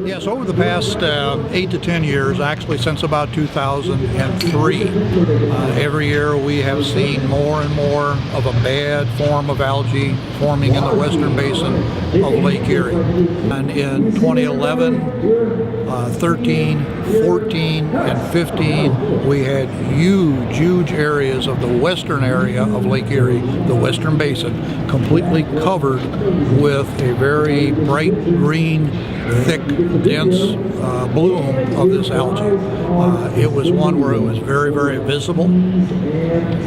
Yes, over the past 8 to 10 years, actually since about 2003, every year we have seen more and more of a bad form of algae forming in the western basin of Lake Erie. And in 2011, 13, 14, and 15, we had huge areas of the western area of Lake Erie, the western basin, completely covered with a very bright green, thick, dense bloom of this algae. It was one where it was very visible.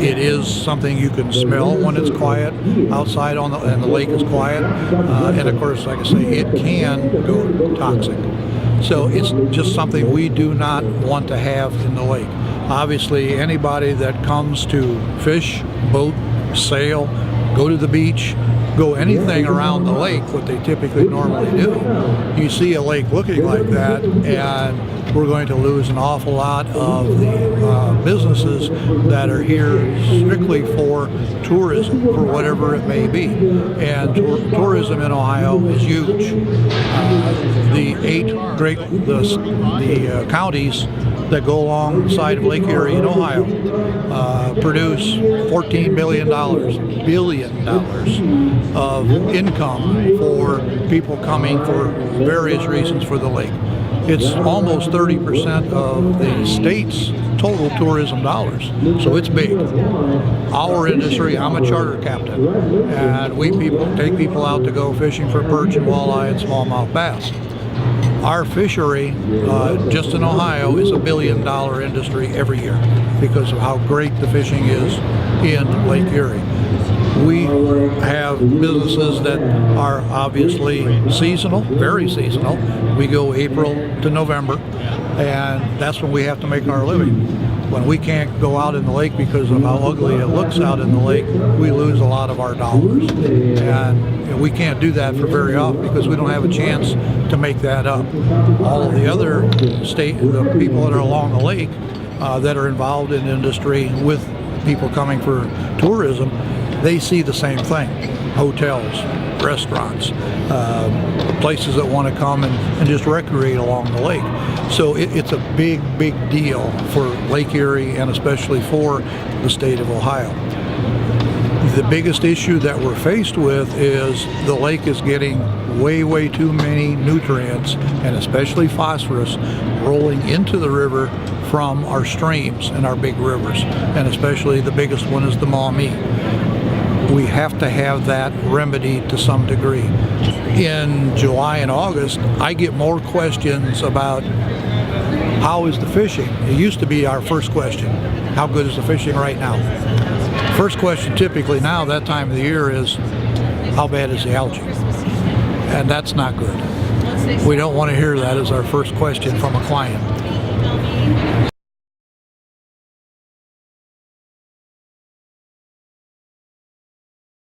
It is something you can smell when it's quiet outside and the lake is quiet. And of course, like I say, it can go toxic. So it's just something we do not want to have in the lake. Obviously, anybody that comes to fish, boat, sail, go to the beach, go anything around the lake, what they typically normally do, you see a lake looking like that, and we're going to lose an awful lot of the businesses that are here strictly for tourism, for whatever it may be. And tourism in Ohio is huge. The counties that go alongside of Lake Erie in Ohio produce $14 billion of income for people coming for various reasons for the lake. It's almost 30% of the state's total tourism dollars, so it's big. Our industry, I'm a charter captain, and we take people out to go fishing for perch and walleye and smallmouth bass. Our fishery, just in Ohio, is $1 billion industry every year because of how great the fishing is in Lake Erie. We have businesses that are obviously seasonal, very seasonal. We go April to November, and that's when we have to make our living. When we can't go out in the lake because of how ugly it looks out in the lake, we lose a lot of our dollars. And we can't do that for very often because we don't have a chance to make that up. All of the other the people that are along the lake that are involved in industry with people coming for tourism, they see the same thing. Hotels, restaurants, places that want to come and just recreate along the lake. So it's a big deal for Lake Erie and especially for the state of Ohio. The biggest issue that we're faced with is the lake is getting way too many nutrients, and especially phosphorus, rolling into the river from our streams and our big rivers, and especially the biggest one is the Maumee. We have to have that remedied to some degree. In July and August, I get more questions about how is the fishing. It used to be our first question, how good is the fishing right now? First question typically now, that time of the year, is how bad is the algae? And that's not good. We don't want to hear that as our first question from a client.